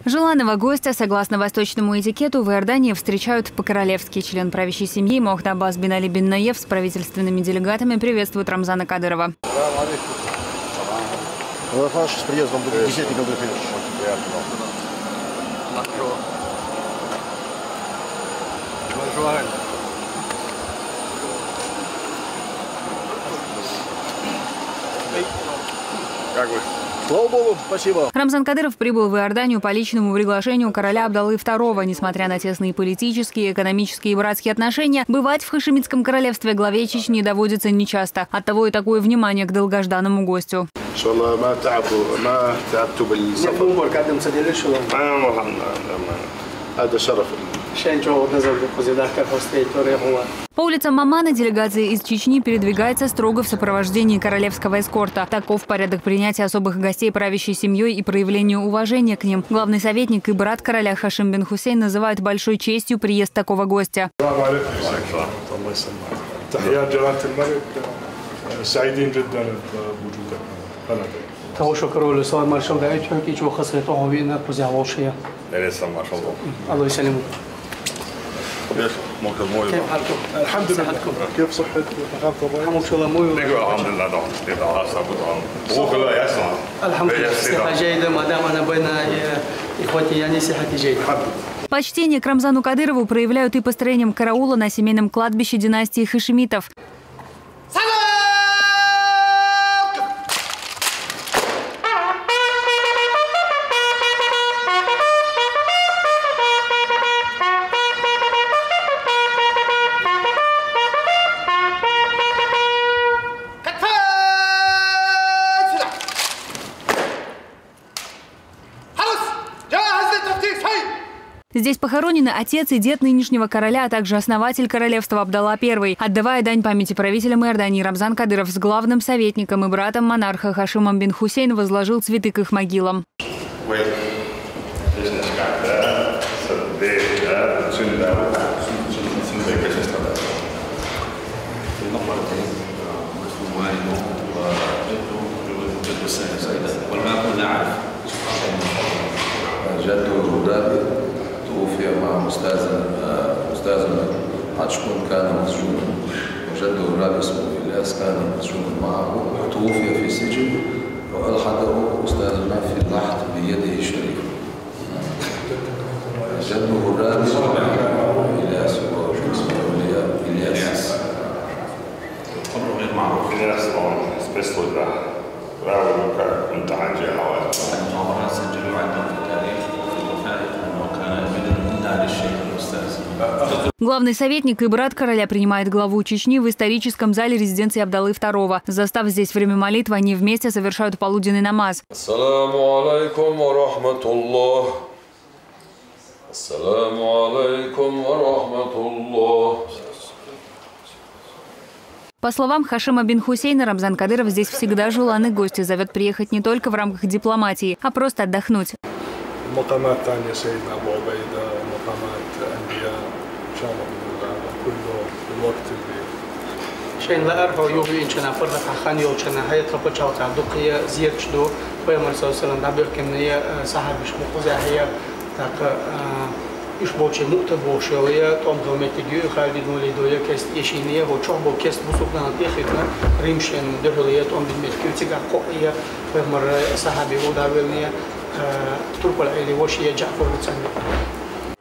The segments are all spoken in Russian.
Желанного гостя, согласно восточному этикету, в Иордании встречают по-королевски. Член правящей семьи Мохд Аббас бин Али бин Наев с правительственными делегатами приветствует Рамзана Кадырова. С приездом десятников. Как вы? Слава Богу, спасибо. Рамзан Кадыров прибыл в Иорданию по личному приглашению короля Абдаллы II. Несмотря на тесные политические, экономические и братские отношения, бывать в Хашимитском королевстве главе Чечни доводится нечасто. Оттого и такое внимание к долгожданному гостю. По улицам Мамана делегация из Чечни передвигается строго в сопровождении королевского эскорта. Таков порядок принятия особых гостей правящей семьей и проявлению уважения к ним. Главный советник и брат короля Хашим бин Хусейн называют большой честью приезд такого гостя. الحمد لله. كيف صحتك؟ الحمد لله صحة جيدة ما دام أنا بين إخوتي يعني صحتي جيدة. Почтение к Рамзану Кадырову проявляют и построением караула на семейном кладбище династии хашимитов. Здесь похоронены отец и дед нынешнего короля, а также основатель королевства Абдалла I. Отдавая дань памяти правителям Иордании, Рамзан Кадыров с главным советником и братом монарха Хашимом бин Хусейн возложил цветы к их могилам. توفي مع أستاذنا عطشكون كان مسجونا وجده الرابع اسمه إلياس كان مسجونا معه توفي في السجن وألحقه أستاذنا في اللحد بيده الشريف. جده الرابع إلياس اسمه إلياس. قبره غير معروف. إلياس اسمه راوي كنت عن جهة المعمارات سجلوا عندهم في التاريخ Главный советник и брат короля принимает главу Чечни в историческом зале резиденции Абдаллы II. Застав здесь время молитвы, они вместе совершают полуденный намаз. Ассаламу алейкум ва рахматуллах. Ассаламу алейкум ва рахматуллах. По словам Хашима бин Хусейна, Рамзан Кадыров здесь всегда желанный гость и зовет приехать не только в рамках дипломатии, а просто отдохнуть. مقامات ثانية سيدنا أبو عبيدة مقامات أنبياء إن شاء الله كله الوقت اللي شين لا أربع يومي إن شاء الله فرق عن يوم شان هاي تربط شاوت عبدقية زياد شدو ويا صلى الله عليه وسلم دبر كمية صاحب مش مخوزة هي تاك إيش بوشة مؤتبوشة ويا توم غمتيجي خالد نوليدويا كست يشينية وشعبو كست بسوقنا تيختنا ريمشين دهولية توم بالملكي وتيجا قوية ويمر صاحبي ودابلنية.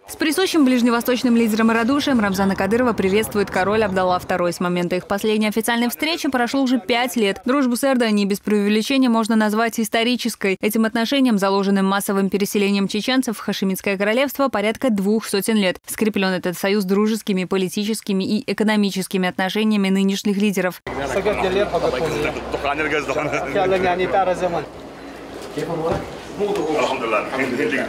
С присущим ближневосточным лидером и радушием Рамзана Кадырова приветствует король Абдалла II. С момента их последней официальной встречи прошло уже 5 лет. Дружбу с Иорданией без преувеличения можно назвать исторической. Этим отношением, заложенным массовым переселением чеченцев в Хашимитское королевство, порядка 200 лет. Скреплен этот союз дружескими, политическими и экономическими отношениями нынешних лидеров. الحمد لله الحمد لله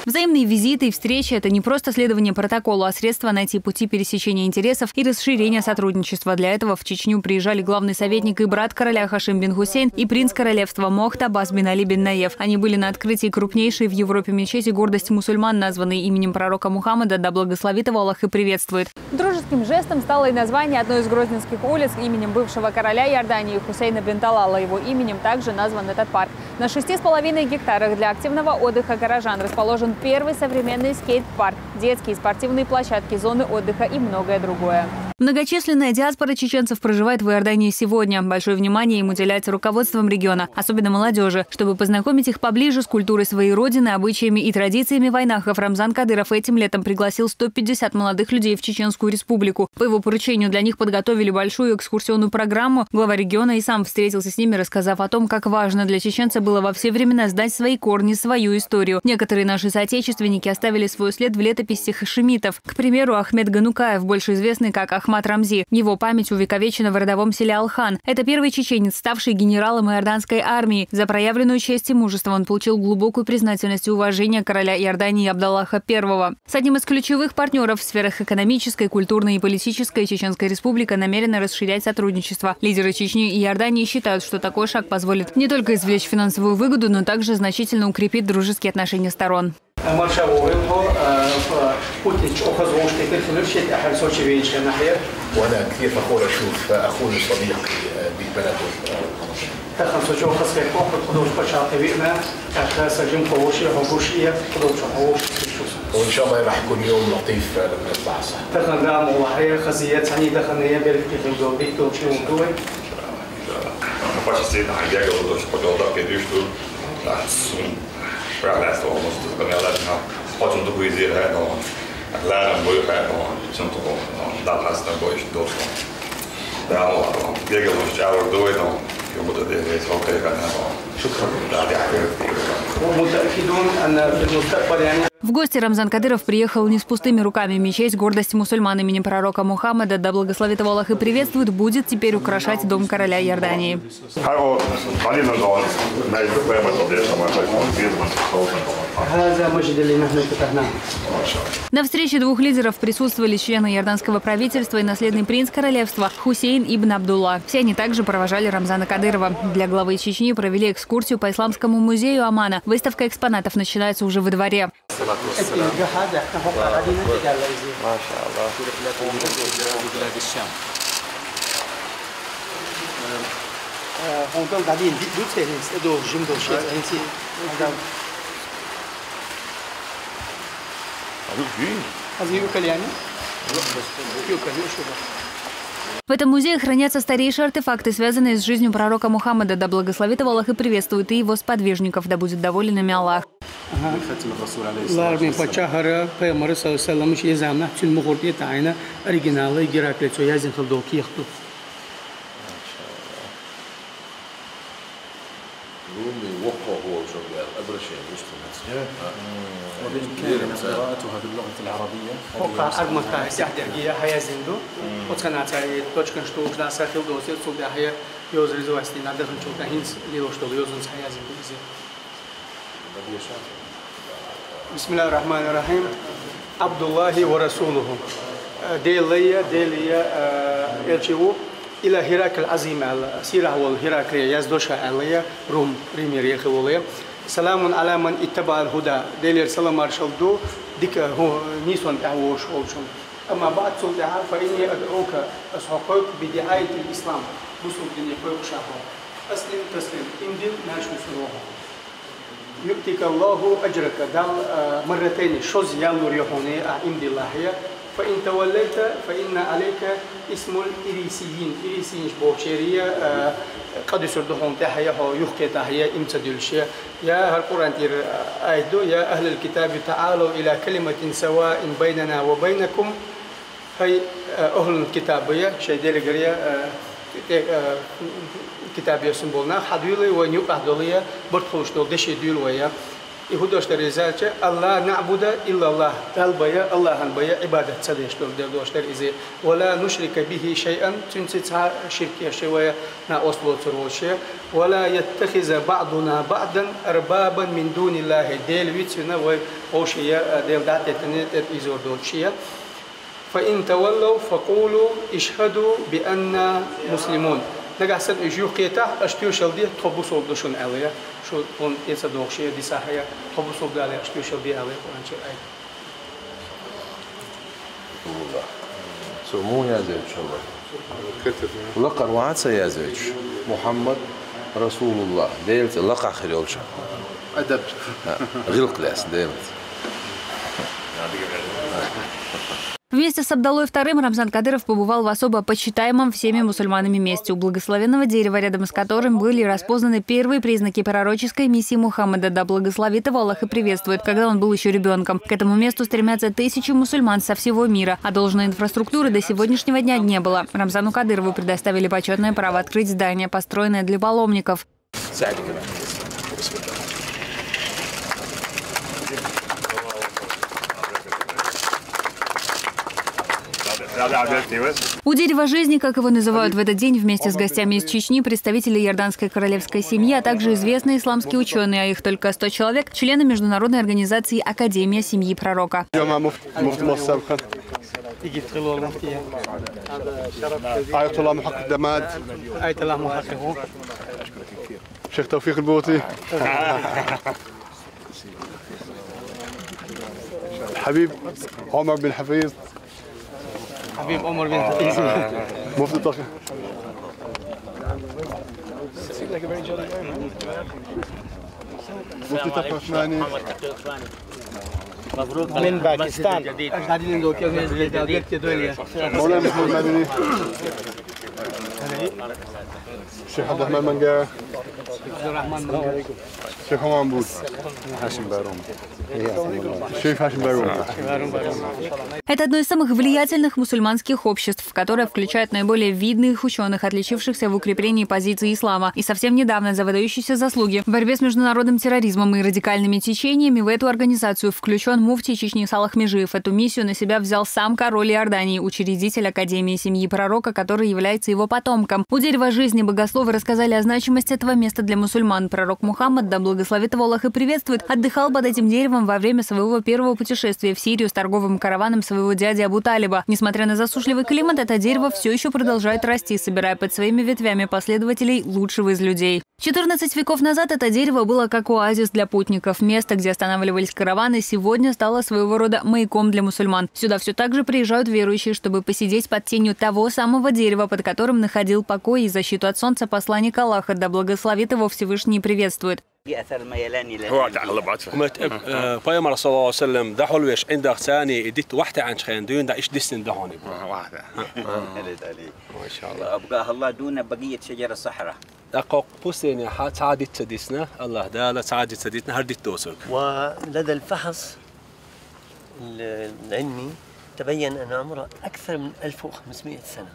Взаимные визиты и встречи – это не просто следование протоколу, а средство найти пути пересечения интересов и расширения сотрудничества. Для этого в Чечню приезжали главный советник и брат короля Хашим бин Хусейн и принц королевства Мохт Аббас бин Али бин Наев. Они были на открытии крупнейшей в Европе мечети «Гордость мусульман», названной именем пророка Мухаммада, да благословит его Аллах и приветствует. Дружеским жестом стало и название одной из грозненских улиц именем бывшего короля Иордании Хусейна бин Талала. Его именем также назван этот парк. На 6,5 гектарах для активного отдыха горожан расположен первый современный скейт-парк, детские спортивные площадки, зоны отдыха и многое другое. Многочисленная диаспора чеченцев проживает в Иордании сегодня. Большое внимание им уделяется руководством региона, особенно молодежи. Чтобы познакомить их поближе с культурой своей родины, обычаями и традициями вайнахов, Рамзан Кадыров этим летом пригласил 150 молодых людей в Чеченскую республику. По его поручению для них подготовили большую экскурсионную программу. Глава региона и сам встретился с ними, рассказав о том, как важно для чеченца было во все времена сдать свои корни, свою историю. Некоторые наши соотечественники оставили свой след в летописи хашимитов. К примеру, Ахмед Ганукаев, больше известный как Ахмад Рамзи. Его память увековечена в родовом селе Алхан. Это первый чеченец, ставший генералом иорданской армии. За проявленную честь и мужество он получил глубокую признательность и уважение короля Иордании Абдаллаха I. С одним из ключевых партнеров в сферах экономической, культурной и политической Чеченская республика намерена расширять сотрудничество. Лидеры Чечни и Иордании считают, что такой шаг позволит не только извлечь финансовую выгоду, но также значительно укрепит дружеские отношения сторон. وأنا كثير فخور أشوف أخوي الصديق ببلده. وإن شاء الله راح يكون يوم لطيف لما نطلع صح. Läraren börjar som tog där hastan går ju då. Det är alla det går ju jag då är då jag borde det är så okej kan jag. شكرا. ومتأكدون أن في المستقبل يعني В гости Рамзан Кадыров приехал не с пустыми руками. Мечеть «Гордость мусульман» именем пророка Мухаммада, да благословит его Аллах и приветствует, будет теперь украшать дом короля Иордании. На встрече двух лидеров присутствовали члены иорданского правительства и наследный принц королевства Хусейн ибн Абдулла. Все они также провожали Рамзана Кадырова. Для главы Чечни провели экскурсию по Исламскому музею Омана. Выставка экспонатов начинается уже во дворе. В этом музее хранятся старейшие артефакты, связанные с жизнью пророка Мухаммада, да благословит его Аллах и приветствует, и его сподвижников, да будет доволен ими Аллах. قراءتها باللغة العربية. وقع أرمكا استحدثية هيا زندو وتصنع تاري توشكن شتوش ناس خيل دوسير صوب هيا يوزر زواستي نادخن شوكا هينس ليوش تو يوزن هيا زندو زي. بسم الله الرحمن الرحيم. عبد الله ورسوله. ديليا إلشيو إلى هراك العظيم السيرة والهراكلية يزدوشها عليا روم ريميري خلوليا. سلام على من اتبع الهدى ديلير سلام أرشلدو ديك هو نيسون تعوش أولشون أما بعد سلطة فإني أدعوك أسحقك بدعاية الإسلام بسوط الدنيا فوق شهر أسلم تسلم إندل ناشو سروها يؤتيك الله أجرك دال مرتين شوز يالو ريحوني عند الله هي فإن توليت فإن عليك اسم الإريسيين إريسيين بوشيرية قد يسردهم تحيا يحكي تحيا امتدل شيء يا القرآن تير آيدو يا أهل الكتاب تعالوا إلى كلمة سواء بيننا وبينكم هي أهل الكتاب يا شيء دير جريا كتاب يسمبولنا حدولي ونيوك حدوليا برتخوش دول دشي دول ويا يهوداشتر رزالة الله نعبد إلا الله البيا الله البيا عبادة سديشتر دردوشتر إزاي ولا نشرك به شيئا تنسيتها شركية شوية نأصل تروشة ولا يتخذ بعضنا بعضا أربابا من دون الله ديل ويتنا وأوشية ديل دعتني إزور دوشية فإن تولوا فقولوا اشهدوا بأننا مسلمون نجحسن يجوا قيته أشتوشل دي تبصل دشون عليه شو تون يصدق شيء دي صحيح تبصل عليه أشتوشل دي عليه وأنشأ أي. سو مو يا زوج الله. لقر وعد يا زوج محمد رسول الله ديلت لقى خليولش. أدب. غلق لاس ديلت. Вместе с Абдаллой II Рамзан Кадыров побывал в особо почитаемом всеми мусульманами месте у благословенного дерева, рядом с которым были распознаны первые признаки пророческой миссии Мухаммада, да благословит его Аллах и приветствует, когда он был еще ребенком. К этому месту стремятся тысячи мусульман со всего мира, а должной инфраструктуры до сегодняшнего дня не было. Рамзану Кадырову предоставили почетное право открыть здание, построенное для паломников. У дерева жизни, как его называют в этот день, вместе с гостями из Чечни, представители иорданской королевской семьи, а также известные исламские ученые, а их только 100 человек, члены международной организации Академия семьи пророка. حبيب عمر بن حفيظ حبيب عمر بن حفيظ مفتي طاقة مفتي طاقة عثماني من باكستان مولانا محمد مدني الشيخ عبد الرحمن منقاع الشيخ عمان بود هاشم باروم الشيخ هاشم باروم. Это одно из самых влиятельных мусульманских обществ, которое включает наиболее видных ученых, отличившихся в укреплении позиций ислама. И совсем недавно за выдающиеся заслуги в борьбе с международным терроризмом и радикальными течениями в эту организацию включен муфти Чечни Салах Межиев. Эту миссию на себя взял сам король Иордании, учредитель Академии семьи пророка, который является его потомком. У дерева жизни богословы рассказали о значимости этого места для мусульман. Пророк Мухаммад, да благословит его Аллах и приветствует, отдыхал под этим деревом во время своего первого путешествия в Сирию с торговым караваном своего дяди Абу Талиба. Несмотря на засушливый климат, это дерево все еще продолжает расти, собирая под своими ветвями последователей лучшего из людей. 14 веков назад это дерево было как оазис для путников. Место, где останавливались караваны, сегодня стало своего рода маяком для мусульман. Сюда все так же приезжают верующие, чтобы посидеть под тенью того самого дерева, под которым находил покой и защиту от солнца посланник Аллаха, да благословит его Всевышний и приветствует. پیامبر صلی الله علیه و سلم ده حلوش عندك ثاني اديت واحده عن شخين دون ده ايش دسن دهوني واحده ما شاء الله ابقاها الله دون بقيه شجر الصحراء دقق بوسين تعادت تدسنا الله ده لا تعادت تدسنا هردت توسك. ولدى الفحص العلمي تبين ان عمره اكثر من 1500 سنه.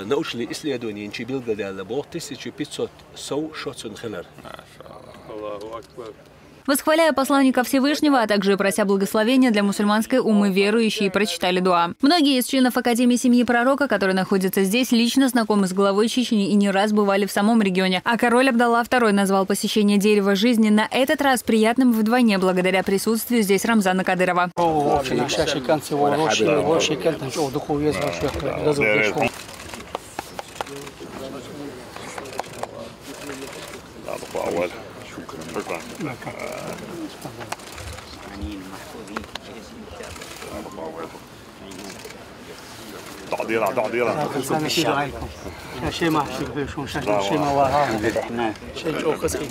Научные исследования ничего билгадали, было 1500 шотсон хелер. Восхваляя посланника Всевышнего, а также прося благословения для мусульманской уммы, верующие прочитали дуа. Многие из членов Академии семьи пророка, которые находятся здесь, лично знакомы с главой Чечни и не раз бывали в самом регионе. А король Абдалла II назвал посещение дерева жизни на этот раз приятным вдвойне, благодаря присутствию здесь Рамзана Кадырова.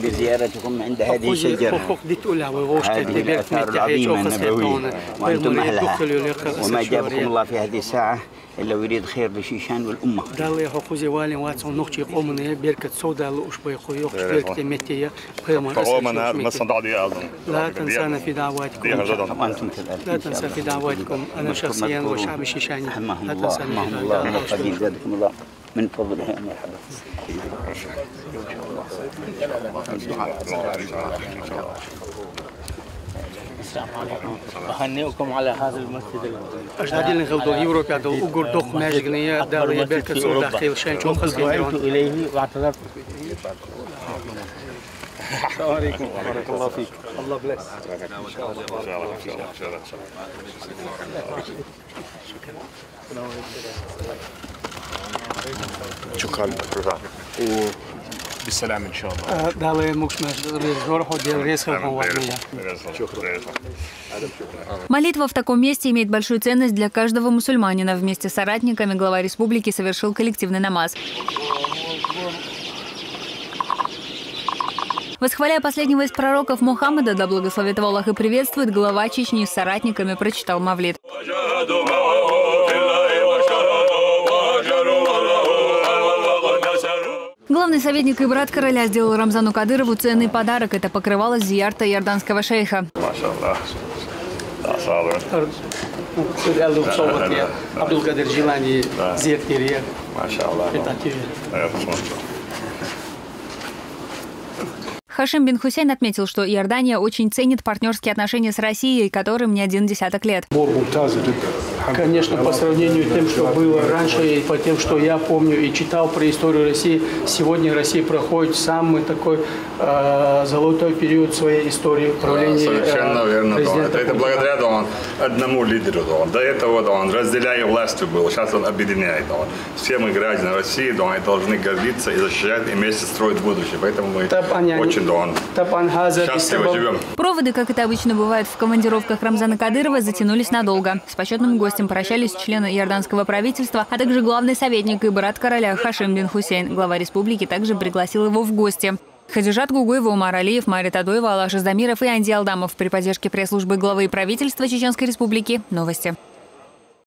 بزيارتكم عند هذه الشجرة هذه الآثار العظيمة النبوية وأنتم أهلها وما جابكم الله في هذه الساعة إلا يريد خير لشيشان والأمة. لا تنسانا في دعواتكم. وأنتم كذلك. لا تنسى في دعواتكم أنا شخصيا والشعب الشيشاني. رحمهم الله. الله زادكم الله. من فضلها. مرحبا. أهنئكم على هذا المسجد. أجدادي غلطوا يوروبيا دو أقول دوخ ماجنية دار يبرك سور داخل شيء شو خلص دعيت إليه واعتذرت. السلام عليكم بارك الله فيك. الله بلس. شكرا وبالسلامة إن شاء الله. دالي مش نروح وديال ريسك وحواليها. Молитва в таком месте имеет большую ценность для каждого мусульманина. Вместе с соратниками глава республики совершил коллективный намаз. Восхваляя последнего из пророков Мухаммада, да благословит его Аллах и приветствует, глава Чечни с соратниками прочитал мавлид. Главный советник и брат короля сделал Рамзану Кадырову ценный подарок. Это покрывало зиярта иорданского шейха. Хашим бин Хусейн отметил, что Иордания очень ценит партнерские отношения с Россией, которым не один десяток лет. Конечно, по сравнению с тем, что было раньше, и по тем, что я помню и читал про историю России, сегодня Россия проходит самый такой золотой период своей истории правления. Совершенно верно. Это благодаря одному лидеру. До этого он разделяя власть был, сейчас он объединяет. Все мы граждане России должны гордиться и защищать, и вместе строить будущее. Поэтому мы очень счастливо живем. Проводы, как это обычно бывает в командировках Рамзана Кадырова, затянулись надолго. С почетным гостем прощались члены иорданского правительства, а также главный советник и брат короля Хашим бин Хусейн. Глава республики также пригласил его в гости. Хадижат Гугуева, Умар Алиев, Мария Тадоева, Алаш Издамиров и Анди Алдамов при поддержке пресс-службы главы правительства Чеченской Республики. Новости.